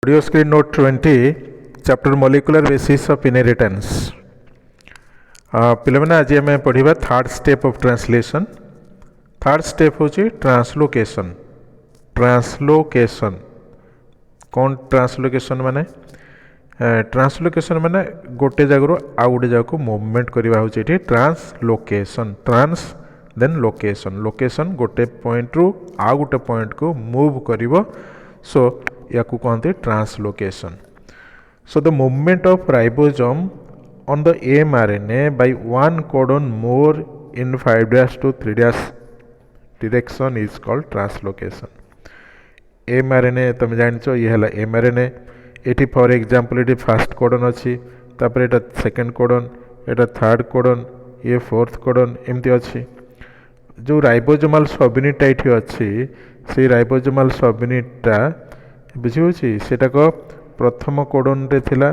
Audio screen note 20 chapter molecular basis of inheritance. पिलाମାନେ ଆଜି ଆମେ ପଢ଼ିବା third step of translation. Third step ହେଉଛି translocation. Translocation କ'ଣ translocation ମାନେ? ଟ୍ରାନ୍ସଲୋକେସନ୍ ମାନେ ଗୋଟେ ଜାଗାରୁ ଆଉ ଗୋଟେ ଜାଗାକୁ ମୁଭମେଣ୍ଟ କରିବା ହେଉଛି ଏଠି ଟ୍ରାନ୍ସଲୋକେସନ୍। ଟ୍ରାନ୍ସ ଦେନ୍ ଲୋକେସନ୍। ଲୋକେସନ୍ ଗୋଟେ ପଏଣ୍ଟରୁ ଆଉ ଗୋଟେ ପଏଣ୍ଟକୁ ମୁଭ୍ କରିବ। ସୋ याकू कहते translocation. So the movement of ribosome on the mRNA by one codon more in 5' to 3' direction is called translocation. mRNA तुम जानिछ ये हला mRNA eighty for example eighty first codon अछि तापर एटा सेकंड कोडन एटा third codon ये fourth codon एमती अछि। जो ribosomal subunit एठी अछि से राइबोसोमल सबयूनिटा बुझी सेटाक प्रथम कोडन रे थिला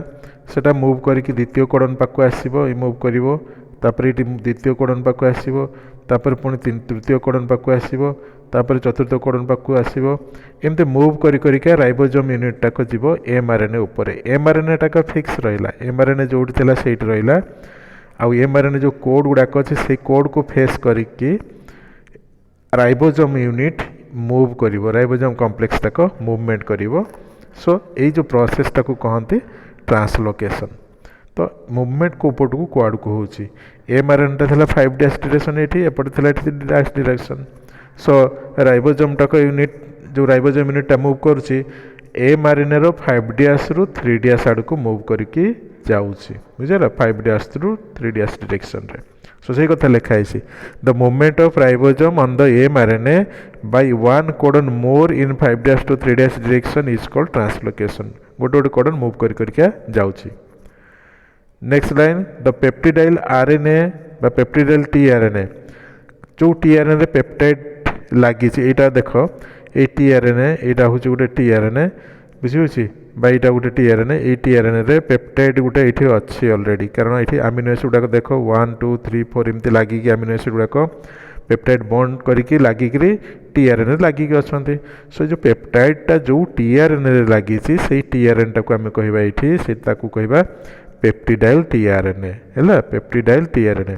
सेटा मूव करके द्वितीय कोडन पाक आसीबो ई मूव करिवो तापर इटी द्वितीय कोडन पाक आसीबो तापर पुणी तृतीय कोडन पाक आसीबो तापर चतुर्थ कोडन पाक आसीबो एमते मूव करी करिका राइबोसोम यूनिट टाक जीवो mRNA ऊपर। mRNA टाक फिक्स रहिला mRNA जोड थिला सेट रहिला आ mRNA जो कोड गुडाक अछि से कोड को फेस करिकी राइबोसोम यूनिट मूव करिवो राइबोसोम कॉम्प्लेक्स टाक मूवमेंट करिवो। सो ये जो प्रोसेस टाक कहते ट्रांसलोकेशन। तो मूवमेंट को ऊपर को कुआड़ को होची mRNA था 5' डायरेक्शन एठी एपटे था 3' डायरेक्शन। सो राइबोसोम टाक यूनिट जो राइबोसोम यूनिट मूव करुची mRNA रो 5' रु 3' आड़ को मूव करके जाऊँगी बुझेगा 5' रु 3' डायरेक्शन रे। सो से कथा लिखा है the movement of ribosome on the mRNA by one codon more in 5' to 3' direction is called translocation. गोटे गोटे कोडन मूव करके जाऊँगी। Next line the peptidyl RNA बा पेप्टिडाइल टीआरएनए जो टीआरएनए पेप्टाइड लगी यहाँ देख ये टीआरएनए यहाँ हूँ गोटे टीआरएनए बुझी बाईटा गोटे टीआरएनए ये टीआरएनए रे पेप्टाइड गोटे ये अच्छी ऑलरेडी कारण ये अमीनो एसिड गुड़ाक देख 1 2 3 4 एमती लगिकी अमीनो एसिड गुड़ाक पेप्टाइड बॉन्ड करके लगिकी टीआरएनए लगिकी अच्छा। सो जो पेप्टाइडटा जो टीआरएनए रे लगी से टीआरएनए टाक आम कहवा ये से कहवा पेप्टिडाइल टीआरएनए है peptidyl tRNA.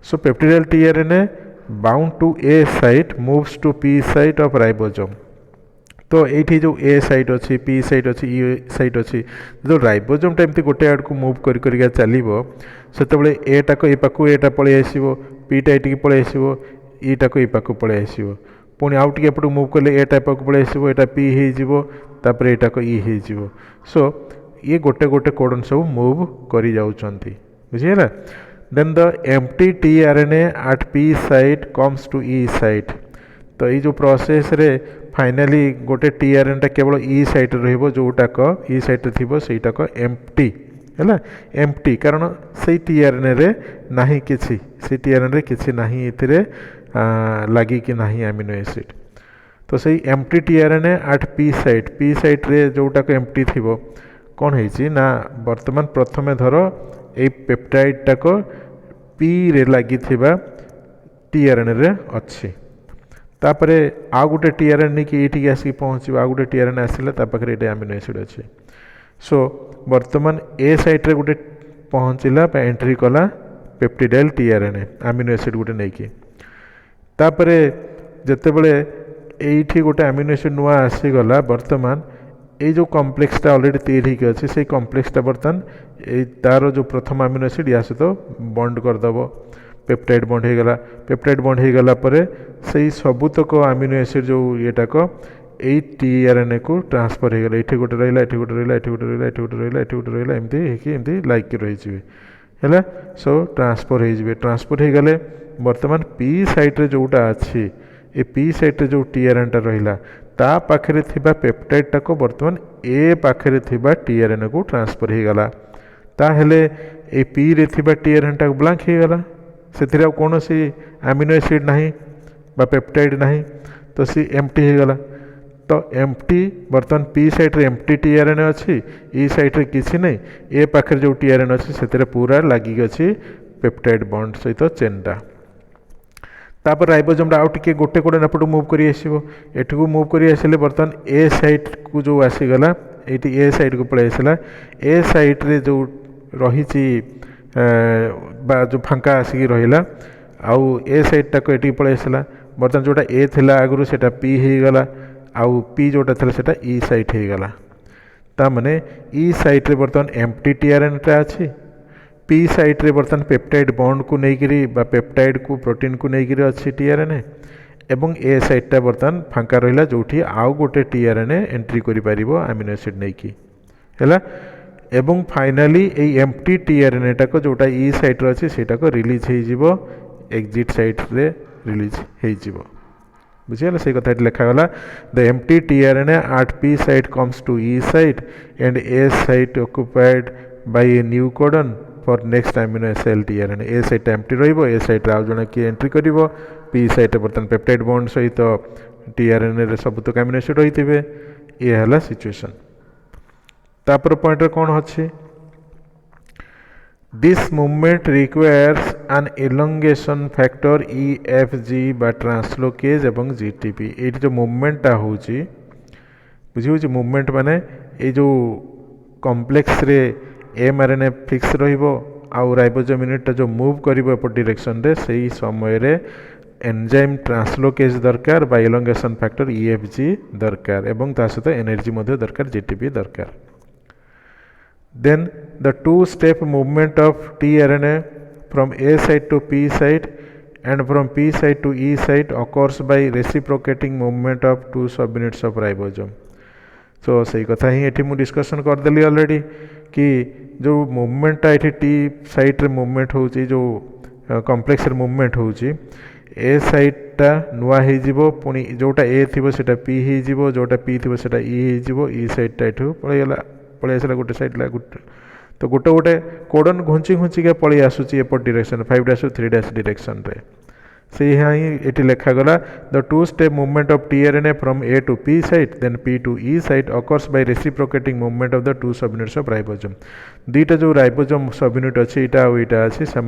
So peptidyl tRNA bound to A site moves to P site of ribosome. तो ये जो ए साइट अच्छी पी साइट अच्छी ई साइट अच्छी जो राइबोसोम एमती गोटे आड़ को मूव कर चलो से ए टाक ए पाक एटा पलि आसो पीटा ये पलि आसो ई टाक ए पाक पलि आसो पुणी आउ टे एपट मूव कले एटा पाक पलि आसो एटा पी होपर एटाक ई हो। सो ये गोटे गोटे कोडन सब मूव करी जाउछंती बुझिएला। Then the empty tRNA at P site comes to E site. तो ये जो प्रोसेस रे फाइनाली गोटे टीआरएनए टा केवल ई साइट रहिबो जोटाक ई साइट थिबो सेटाक एम्प्टी है एम्प्टी कारण से टीआरएनए रे नाही किछि से टीआरएनए रे किछि नाही एथिरे लागी कि नाही अमीनो एसिड। तो सही empty tRNA at P site रे जोटाक एम्प्टी थिबो कौन है ना वर्तमान प्रथमे धर ये पेप्टाइड टाक पी रे लगी टीआरएनए रे अच्छी तापर आउ गोटे टीआरएनए कि ये आसिक पहुँच आउ गोटे टीआरएनए आसला पाखे ये अमीनो एसिड अच्छे। सो वर्तमान ए साइट रे गोटे पहुँचला एंट्री कला पेप्टिडाइल टीआरएनए अमीनो एसिड गोटे नहीं कि तापर जितेबले ये गोटे अमीनो एसिड नुआ आसीगला वर्तमान ये जो कॉम्प्लेक्सटा ऑलरेडी तैयारी होकर अच्छे से कॉम्प्लेक्सटा बर्तमान तार जो प्रथम अमीनो एसिड या सहित बॉन्ड करदेव पेप्टाइड बॉन्ड हो गला पेप्टाइड बॉन्ड हो गला से सबुतक अमीनो एसिड जो येटाक ये टीआरएनए को ट्रांसफर हो गला ये गोटे रहा ये गोटे रहा ये गोटे रहा ये गोटे रहा ये गोटे रहा एमती लाइक रही है। सो ट्रांसफर ट्रांसफर हो गले बर्तमान पी साइट जोटा अच्छी ये पी साइट जो टीआरएनए टा रहा ता पाखरे थिबा पेप्टाइड टाक बर्तमान ए पाखरे थिबा टीआरएनए को ट्रांसफर हो गला ताहेले ए पी रे थिबा टीआरएनए टाक ब्लैंक हो गला से कौन सी अमीनो एसिड नहीं बा पेप्टाइड नहीं तो सी एम्प्टी हो गला। तो एम्प्टी बर्तमान पी साइट रे एम्प्टी टीआरएनए अच्छी ई साइट रे किसी नहीं ए पाखरे जो टीआरएनए अच्छी से पूरा लगिक अच्छी पेप्टाइड बॉन्ड सहित चेनटा तापर राइबोसोम आउ टे गोटे गोटे एपट मूव कर एठू मूव कर आसिले बर्तमान ए साइट को जो आसीगला ये ए साइड को पलि आसला ए साइड्रे जो रही जो फांका आसिक रहा आउ ए साइडटा को ये पलि आसला बर्तमान जोटा ए थिला आगु से पी हो गला आउ पी जोटा था सेटा ई साइट हो गला ता माने ई साइट रे बर्तमान एम्प्टी टीआरएन टा अच्छी पी साइट रे बर्तमान पेप्टाइड बॉन्ड को लेकिरी बा पेप्टाइड को प्रोटीन को लेकिरी अच्छी टीआरएन एवं ए साइटटा बर्तमान फांका रहा जोठी आउ गोटे टीआरएन एंट्री करि पारिबो अमीनो एसिड नहीं कि हैला एवं फाइनाली ए एम्प्टी टीआरएन टाको जोटा ई साइट रे अछि सेटा को रिलीज हो जिवो एग्जिट साइट रे रिलीज हो जिवो बुझिगला से कथा लिखागला the empty tRNA at P site comes to E site and A site occupied by a new codon for next aminoacyl tRNA A site empty रहिबो ए साइट आउ जने कि एंट्री करिवो पी साइट बर्तन peptide bond सहित tRNA रे सब तो अमीनो एसिड रहिथिबे ये हला सिचुएशन तापर पॉइंट रे कोन अछि This movement requires an elongation factor EFG बा ट्रांसलोकेज एवं GTP ये जो मूवमेंटा होची बुझी मूवमेंट माने ये जो कॉम्प्लेक्स रे mRNA फिक्स रहिबो आउ राइबोसोम यूनिट जो मूव करिवो एप डायरेक्शन रे सही समय रे एंजाइम ट्रांसलोकेज दरकार बा एलोंगेशन फैक्टर EFG दरकार एवं ता सहित एनर्जी मध्ये दरकार GTP दरकार Then the two-step movement of tRNA from A site to P site and from P site to E site occurs by reciprocating movement of two subunits of ribosome. So सही कथा ही एठी मु discussion कर देली already कि जो मूवमेंटा एठी T site रे movement होची जो कॉम्प्लेक्स रे मूवमेंट होची ए साइटटा नुआ हे जिवो पुनी जोटा ए थिबो सेटा पी हे जिवो जोटा पी थिबो सेटा ई हे जिवो ई साइटटा एठू पळै गेला पलि आसला गोटे साइड गोटे तो गोटे गोटे कोडन घुंची घुंचिका पलि आसूची एपट डायरेक्शन 5-3- डायरेक्शन रे से यहाँ ही ये लिखागला the two step movement of tRNA from A to P site then P to E site occurs by reciprocating movement of the two subunits of ribosome दुईटा जो राइबोसोम सबयूनिट अच्छी यहाँ आउ यहाँ अच्छी से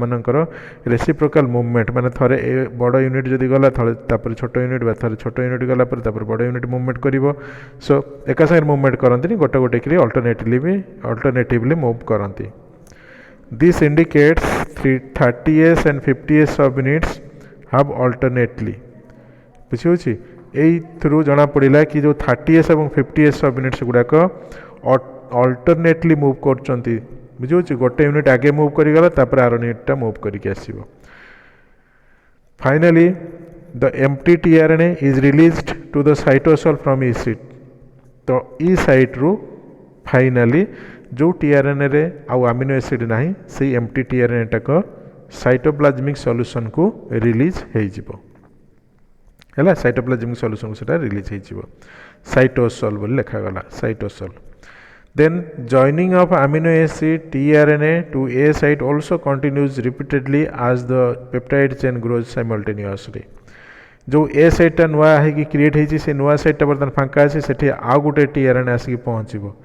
रेसिप्रोकाल मूवमेंट माने थरे बड़ यूनिट जदि गला थरे छोट यूनिट बा थरे छोट यूनिट गला बड़ यूनिट मूवमेंट करिवो सो एका संगे मूवमेंट करंती गोटे गोटे करी अल्टरनेटिवली मूव करंती this indicates 30s and 50s subunits have alternately बुझी यही थ्रू जना पड़ा कि जो 30s और 50s सबयूनिट्स गुड़ाक अल्टरनेटली मूव कर बुझे गोटे यूनिट आगे मूव करीगला तापर आर यूनिटा मूव करके आसो finally the empty tRNA is released to the cytosol from E site तो ई साइट रु फाइनली जो टीआरएनए रे आउ अमीनो एसिड नाही से एम्प्टी टीआरएनए टाक साइटोप्लाज्मिक सॉल्यूशन को रिलीज हो है साइटोप्लाज्मिक सॉल्यूशन को रिलीज हो साइटोसोल बोली लिखागला cytosol then joining of amino acid tRNA to A site also continues repeatedly as the peptide chain grows simultaneously जो ए साइटा नुआ है क्रिएट होती से नुआ साइटा बर्तमान फांका अच्छे से आउ गोटे टीआरएनए आसिक पहुँचो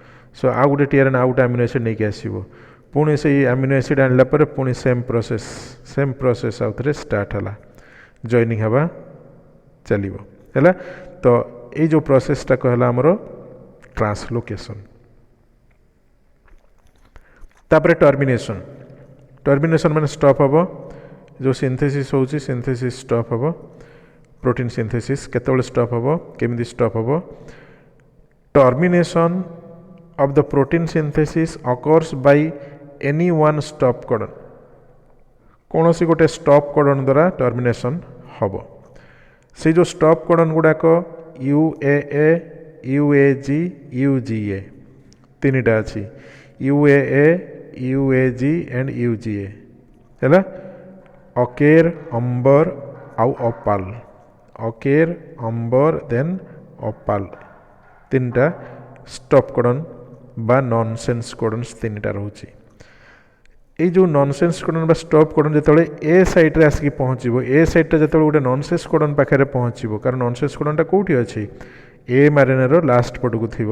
सो आउ गोटे टीआरएनए आउ गोटे अमीनो एसिड नहीं आसो पुणी से अमीनो एसिड आनला पर पुणी सेम प्रोसेस आउ थे स्टार्ट है जॉइनिंग हवा चलो है तो ये जो प्रोसेसटा कहला आमर ट्रांसलोकेशन तापर टर्मिनेशन माने स्टॉप हम जो सिंथेसिस होची सिंथेसिस स्टॉप हम प्रोटीन सिंथेसिस केतबेले स्टॉप हम केमिति स्टॉप हम termination of the protein synthesis occurs by any one stop codon कौन सी गोटे स्टॉप कोडन द्वारा टर्मिनेशन हम से जो स्टॉप कोडन गुड़ाक UAA UAG UGA तीनटा अच्छी UAA UAG एंड UGA है अकेर अंबर आउ अपाल अकेर अंबर देन अपाल तीनटा स्टॉप कोडन बा नॉनसेंस कोडन तीनटा रोची ये जो नॉनसेंस कोडन बा स्टॉप कोडन जिते ए साइट्रे आसिक पहुँचो ए साइटा जो गोटे नॉनसेंस कोडन पाखे पहुँचो कारण नॉनसेंस कोडनटा कौटी अच्छी mRNA लास्ट पटक थी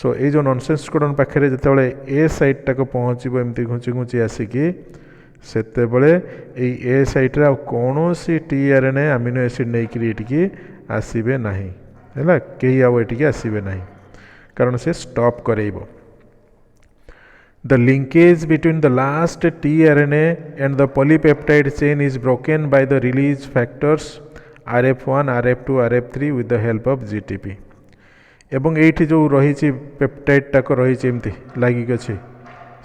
सो ये जो नॉनसेंस कोडन पाखे जो ए साइटा को पहुँचो एमती घुंची घुंची आसिक सेते बड़े ए साइट्रे आ कौन सी टीआरएनए अमीनो एसिड नहीं आसबे ना है कहीं आसबे ना कारण से stop करेइबो। The linkage between the last tRNA and the polypeptide chain is broken by the release factors RF1, RF2, RF3 with the help of GTP। एवं ये जो रही पेप्टाइड टाक रही एमती लगिक अच्छे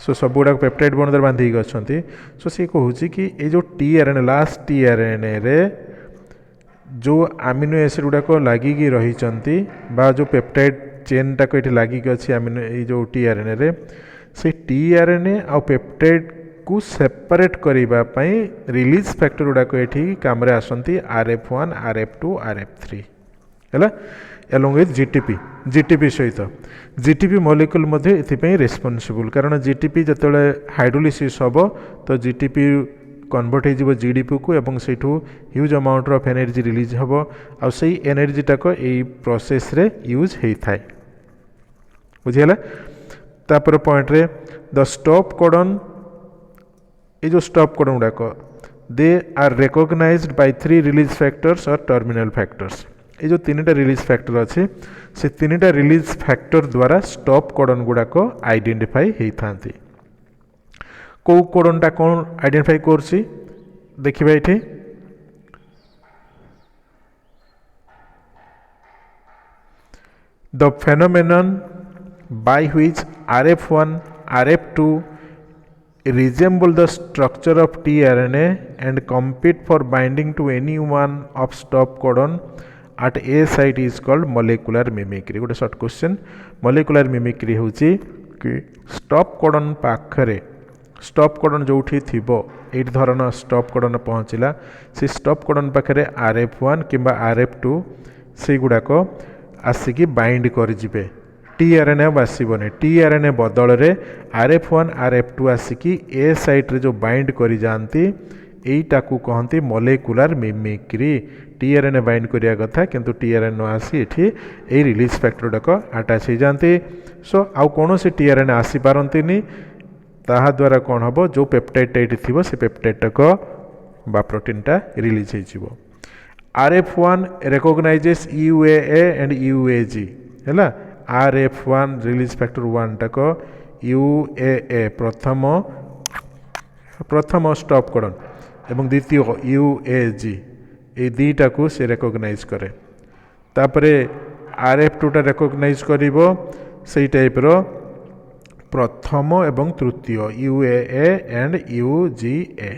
सो सब गुड़ा पेप्टाइड बंधर बांधिक अच्छा सो सी कहूँ कि ये जो tRNA लास्ट tRNA रे जो आमिनो एसिड गुड़ाक लगिक रही जो पेप्टाइड चेन टाक ये लगिक अच्छी आमिनो ये जो tRNA रे से tRNA आ पेप्टाइड को सेपरेट करने रिलीज फैक्टर गुड़ाक ये काम आसती RF1, RF2, RF3 है along with GTP सहित GTP मॉलिक्यूल ये रेस्पॉन्सिबल कारण GTP जिते हाइड्रोलिसिस हम तो GTP कन्वर्ट हो GDP को एवं से huge amount of energy release हम आ एनर्जी टाक यही प्रोसेस रे यूज होता है बुझीगला। तापर पॉइंट रे द स्टॉप कोडन ये जो स्टॉप कोडन गुड़ाक they are recognized by 3 release factors और टर्मिनल फैक्टर्स। ये जो 3टा रिलीज फैक्टर अच्छे से 3टा रिलीज फैक्टर द्वारा स्टॉप कोडन गुड़ाक आइडेंटिफाई होता कौ कोडनटा कौन आइडेंटिफाई करछि देखिबा एठी the phenomenon by which RF1, RF2 resemble the structure of tRNA and compete for binding to any one of stop codon at a site is called molecular mimicry। गोटे short question molecular mimicry होची कि stop codon पाखरे stop codon जोठी थिबो eight धरन stop codon पहुँचला से stop codon पाखरे RF1 किंबा RF2 से गुड़ाक आसिकी बाइंड कर जिबे tRNA आसबनी tRNA बदल रे RF1, RF2 आसिकी ए साइट रे जो बाइंड करी जानती एटा को कहती मोलेकुलर मिमिक्री। tRNA बाइंड करिया कथा किंतु tRNA न आसी एठी ए रिलीज फैक्टर डाक अटैच हो जाती सो आउ कौन से tRNA आसी पारंतिनी ताहा द्वारा कौन हम जो पेप्टाइड एटी थिबो से पेप्टाइड टाक बा प्रोटीन टा रिलीज हो। RF1 recognises UAA and UAG हैला RF1 रिलीज फैक्टर 1 टाक UAA प्रथम स्टॉप कोडन एवं द्वितीय UAG ये दुईटा को से रिकॉग्नाइज करे तापरे RF2 टा रिकॉग्नाइज करिवो सेही टाइप रो प्रथम एवं तृतीय UAA एंड UGA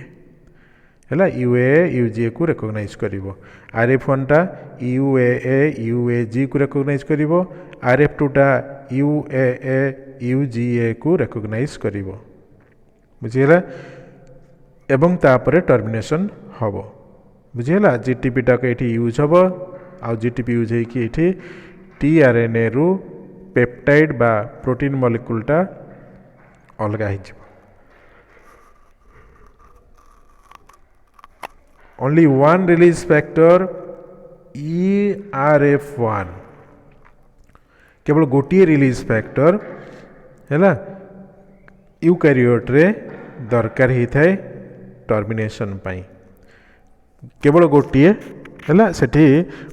हैला UAA UGA को रिकॉग्नाइज करिवो। RF1 टा UAA UAG को रिकॉग्नाइज करिवो RF2 टा UAA UGA को रिकॉग्नाइज करिवो बुझीगला एवं तापरे टर्मिनेशन हबो बुझीगला। GTP टा के एठी यूज हबो आ GTP यूज है कि एठी tRNA रु पेप्टाइड बा प्रोटीन मॉलिक्यूल टा अलगा हि जिवो। Only one release factor ERF1 केवल गोटे रिलीज फैक्टर है यूकैरियोट रे दरकार होता है टर्मिनेशन पाई केवल गोटे है सेठी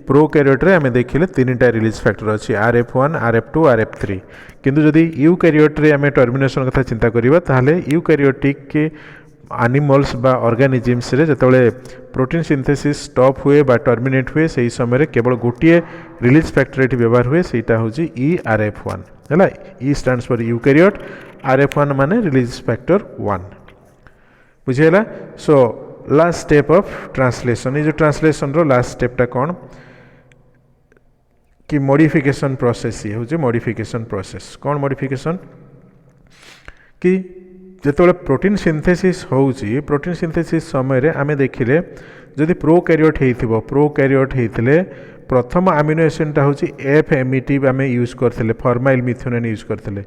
प्रोकैरियोट रे आमे देखिले 3टा रिलीज फैक्टर अच्छी RF1, RF2, RF3 किंतु जदि यूकैरियोट रे आमे टर्मिनेशन कथा चिंता करिबा ताहले यूकैरियोटिक के एनिमल्स बा ऑर्गेनिजम्स रे जतबेले प्रोटीन सिंथेसिस स्टॉप हुए बा टर्मिनेट हुए से समय केवल गोटे रिलीज फैक्टर ये व्यवहार हुए सेटा होची ERF1 है E stands for eukaryote RF1 माने रिलीज फैक्टर 1 बुझेला। So last step of translation ये जो ट्रांसलेशन रो लास्ट स्टेप टा कौन कि मॉडिफिकेशन प्रोसेस ये होची मॉडिफिकेशन प्रोसेस कौन मॉडिफिकेशन कि जिते प्रोटीन सिंथेसिस होउची प्रोटीन सिंथेसिस समय आमे देखिले जदि प्रोकैरियोट होते प्रथम आमिनो एसिड टा होची FMET आमे यूज करथिले फॉर्माइल मिथ्योनाइन यूज करथिले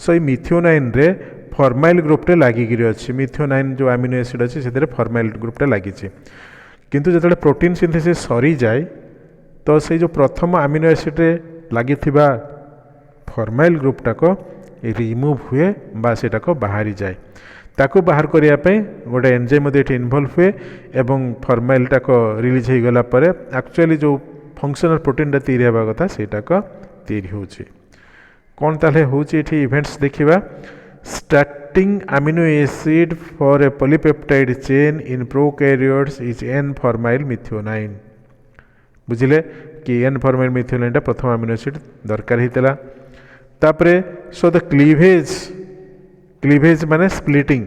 सो मिथ्योनाइन रे फॉर्माइल ग्रुप टे लागिगिरि अछि मिथ्योनाइन जो आमिनो एसिड अछि सेतरे फॉर्माइल ग्रुप टे लागिछि किंतु जते प्रोटीन सिंथेसिस सरी जाए तो से जो प्रथम आमिनो एसिड रे लागिथिबा फॉर्माइल ग्रुप टाको रिमूव हुए बा सेटा को बाहरी जाए ताको बाहर करिया पे गोटे एंजाइम मध्ये इन्वॉल्व हुए एवं फॉर्माइल टाको रिलीज हो गला परे एक्चुअली जो फंक्शनल प्रोटीन टा तैयारी हेबा कथा सेटा को तैयारी होची कौन ताले होची एठी इवेंट्स देखिबा starting amino acid for a polypeptide chain in prokaryotes is N formyl methionine बुझिले कि एन फॉर्माइल मिथियोनाइन प्रथम अमीनो एसिड दरकार हितला तापरे सो द क्लीवेज माने splitting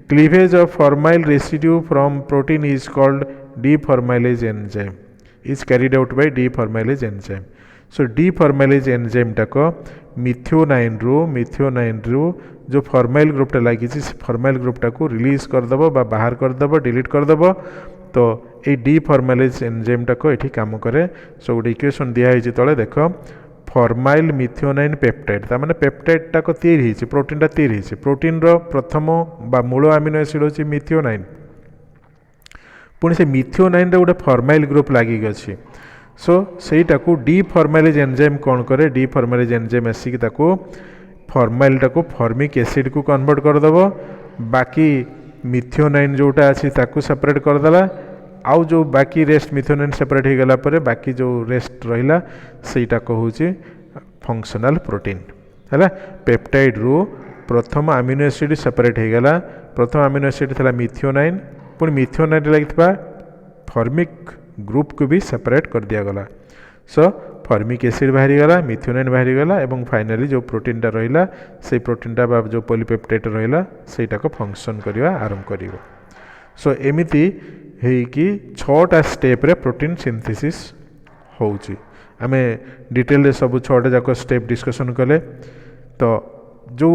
cleavage of formyl residue from protein is called deformylase enzyme is carried out by deformylase enzyme so deformylase enzyme टाक methionine रु जो फॉर्माइल ग्रुपटा लगी फॉर्माइल ग्रुपटा को रिलीज करदेव बाहर करदेव डिलीट करदेव तो ये डीफॉर्माइलेज एंजाइम टाक ये काम करे सो गोटे इक्वेशन दिखाई तले देख फॉर्माइल मिथियोनाइन पेप्टाइड तार पेप्टाइड टाक तैयारी प्रोटीनटा तैयारी प्रोटीन रो प्रथम बा मूल अमीनो एसिड होची मिथियोनाइन पुणी से मिथियोनाइन रे गोटे फॉर्माइल ग्रुप लगी अच्छी सो सेटा को डीफॉर्माइलेज एंजाइम कौन करे डीफॉर्माइलेज एंजाइम आसिक ताको फॉर्माइल टाको फॉर्मिक एसिड को कन्वर्ट करदेव बाकी मिथियोनाइन जोटा अच्छी ताको सेपरेट करदेला आउ जो बाकी रेस्ट मिथियोनाइन सेपरेट हो गला परे बाकी जो रेस्ट रहिला सेटा कहूची फंक्शनल प्रोटीन है पेप्टाइड रु प्रथम अमीनो एसिड सेपरेट हो गला प्रथम अमीनो एसिड थला मिथियोनाइन पुणी मिथियोनाइन लगी फॉर्मिक ग्रुप को भी सेपरेट कर दिया गला सो फॉर्मिक एसिड बाहरी गला मिथियोनाइन बाहरी गला एवं फाइनली जो प्रोटीनटा रहिला से प्रोटीनटा बा जो पॉलीपेप्टाइड रहिला सेटा को फंक्शन करवा आरंभ करिवो सो एमिति हेकि 6टा स्टेप रे प्रोटीन सिंथेसिस होउची आमे डिटेल रे सब 6टा जाक स्टेप डिस्कशन कले तो जो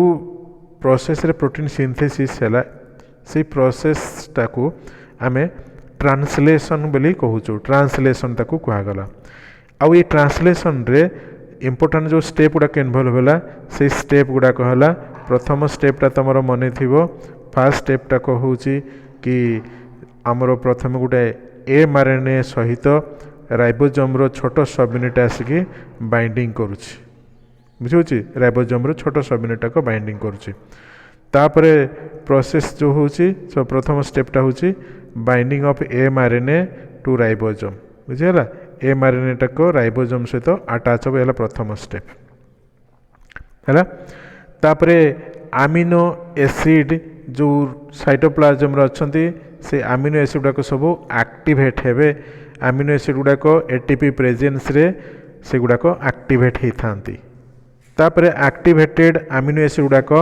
प्रोसेस रे प्रोटीन सिंथेसिस हैला से प्रोसेस टाको आमे ट्रांसलेशन बोली कहूँ ट्रांसलेशन ताकू कहगला आउ ये ट्रांसलेशन रे इम्पोर्टाट जो स्टेप गुड़ाक इनवल्व होला से स्टेप गुड़ाक है प्रथम स्टेपटा तुम मन थी फास्ट स्टेपटा कहूँ कि आमर प्रथम गोटे mRNA सहित राइबोजोम छोट सब यूनिट आसिक बाइंडिंग करुच्ची बुझे राइबोजोम छोट सब यूनिट को बाइंडिंग करुच्ची तापरे प्रोसेस जो होची सो प्रथम स्टेपटा होची binding of mRNA to ribosome बुझेगा mRNA टाक राइबोजोम सहित अटैच हो प्रथम स्टेप है तापरे अमीनो एसिड जो साइटोप्लाज्म अच्छी से अमीनो एसिड गुड़ाक सब एक्टिवेट हेबे अमीनो एसिड गुड़ाक एटीपी प्रेजेंस रे से गुड़ाक एक्टिवेट होता तापरे एक्टिवेटेड अमीनो एसिड गुड़ाक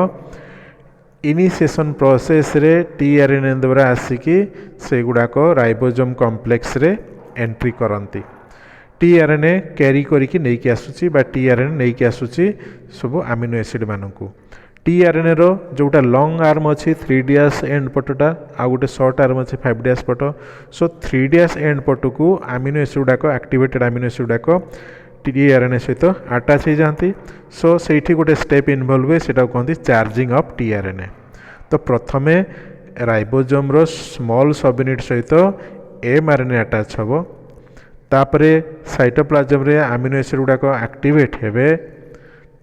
इनिशिएशन प्रोसेस रे टीआरएनए द्वारा आसिकी से गुड़ाक राइबोजोम कॉम्प्लेक्स रे एंट्री करती टीआरएनए कैरी करिकी नेकी आसुची बा टीआरएनए नेकी आसुची सब अमीनो एसिड मानकू टीआरएनए रो जोटा लॉन्ग आर्म अच्छी 3' एंड पटटा आ गोटे शॉर्ट आर्म अच्छी 5' पट सो 3' एंड पट को अमीनो एसिड गुड़ाक एक्टिवेटेड अमीनो एसिड गुड़ाक टीआरएनए सहित अटैच हो जाती सो से गोटे स्टेप इनवल्व हुए से कहते चार्जिंग ऑफ टीआरएनए तो प्रथमे राइबोजोम रो स्मॉल सब यूनिट सहित mRNA अटैच हम तापरे साइटोप्लाज्म रे अमीनो एसिड गुड़ाक एक्टिवेट हेबे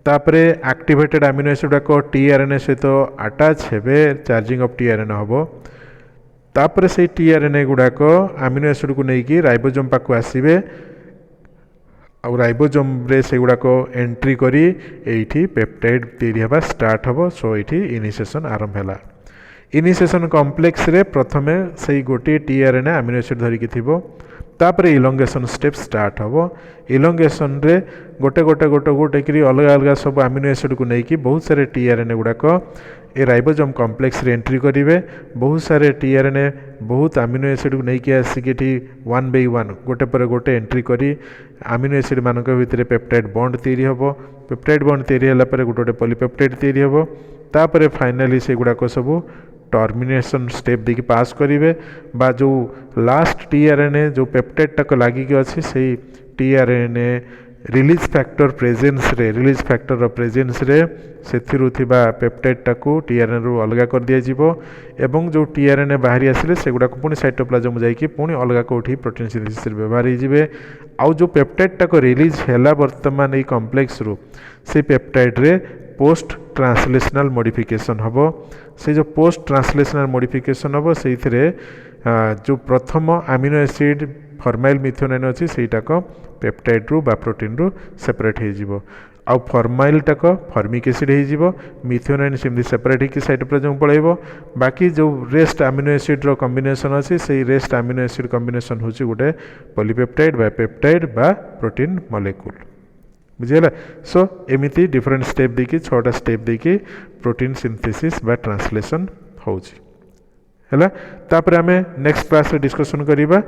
तापरे एक्टिवेटेड अमीनो एसिड गुड़ाक टीआरएनए सहित अटैच हेबे चार्जिंग ऑफ टीआरएनए हम तापरे से टीआरएनए गुड़ाक अमीनो एसिड को लेकिन राइबोजोम पाक आसबे आ राइबोजोम रे से गुड़ाक एंट्री करी एठी पेप्टाइड तैयारी हवा स्टार्ट हम सो एठी इनिशिएशन आरंभ है इनिशिएशन कॉम्प्लेक्स रे प्रथमे से गोटे टीआरएनए अमीनो एसिड धरिकी थिबो तापरे इलोंगेशन स्टेप स्टार्ट हम इलोंगेशन रे गोटे गोटे गोटे गोटे करी अलग अलग सब अमीनो एसिड को लेकिन बहुत सारे टीआरएनए गुड़ाक ए राइबोजोम कॉम्प्लेक्स रे एंट्री करेंगे बहुत सारे टीआरएनए बहुत अमीनो एसिड को लेकिन आसिक 1 by 1 गोटे पर गोटे एंट्री करी अमीनो एसिड मानक भितर पेप्टाइड बॉन्ड तैयारी हम पेप्टाइड बॉन्ड तैयारी है गोटे गोटे पॉलीपेप्टाइड तैयारी हम तापरे फाइनाली से गुड़ाक सब टर्मिनेशन स्टेप देखिए पास करेंगे बा जो लास्ट टीआरएनए जो पेप्टाइड टाक लगिक अच्छी से टीआरएनए रिलीज फैक्टर प्रेजेंस रे रिलीज फैक्टर प्रेजेंस रे से पेप्टाइड टाकू टीआरएनए रु अलग कर दिया जिवो एवं जो टीआरएनए बाहरी आसिले से गुडा को पुणी साइटोप्लाज्म जाइए पुणी अलग कोठी प्रोटीन सिंथेसिस व्यवहार हो आउ जो पेप्टाइड टाक रिलीज है वर्तमान ये कॉम्प्लेक्स रु से पेप्टाइड रे पोस्ट ट्रांसलेशनल मॉडिफिकेशन हम से जो पोस्ट ट्रांसलेशनल मॉडिफिकेशन हम से जो प्रथम अमीनो एसिड फॉर्माइल मिथियोनाइन अच्छी सेटाक पेप्टाइड रु बा प्रोटीन रु सेपरेट हो आउ फर्माइलटाक फर्मिक एसिड हो मिथ्योनाइन सेमती सेपरेट होकर साइटोप्लाज्म पलैब बाकी जो रेस्ट अमीनो एसिड कॉम्बिनेशन अच्छी से रेस्ट अमीनो एसिड कॉम्बिनेशन हूँ गोटे पॉलीपेप्टाइड बा पेप्टाइड बा प्रोटीन मॉलिक्यूल बुझीगला सो एमिति डिफरेंट स्टेप देखिए 6टा स्टेप देखिए प्रोटीन सिंथेसिस बा ट्रांसलेशन होउची है तापर आम नेक्स्ट क्लास रे डिस्कशन करिबा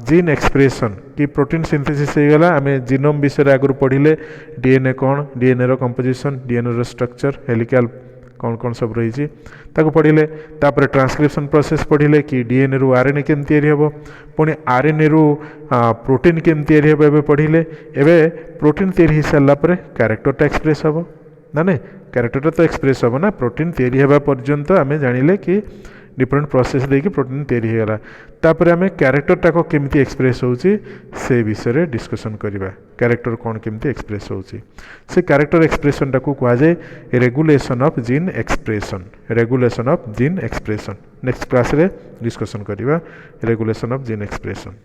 जीन एक्सप्रेशन कि प्रोटीन सिंथेसिस हो गला आम जीनोम विषय आगु पढ़िले डीएनए कौन डीएनए रो कंपोजिशन डीएनए रो स्ट्रक्चर हेलिकल कौन कौन सब रही ताको पढ़िले तापर ट्रांसक्रिप्शन प्रोसेस पढ़िले कि डीएनए रु आरएनए केमती तैयारी हेबो पुणी आरएनए रु प्रोटीन केमती तैयारी हेबो एबे पढ़िले एबे प्रोटीन तैयारी हो सारा पर कैरेक्टरटा एक्सप्रेस हेबो ना नहीं कैरेक्टरटा तो एक्सप्रेस हेबो ना प्रोटीन तैयारी हेबा पर्यंत आम जानिले कि डिफरेंट प्रोसेस देकी प्रोटीन तैयारी होगला तापर आम कैरेक्टरटा को केमती एक्सप्रेस होउची से विषय डिस्कशन करिबा कैरेक्टर कौन केमती एक्सप्रेस होउची से कैरेक्टर एक्सप्रेशन टाको कहा जाए regulation of gene expression next class रे डिस्कशन करिबा रेगुलेशन ऑफ जीन एक्सप्रेशन।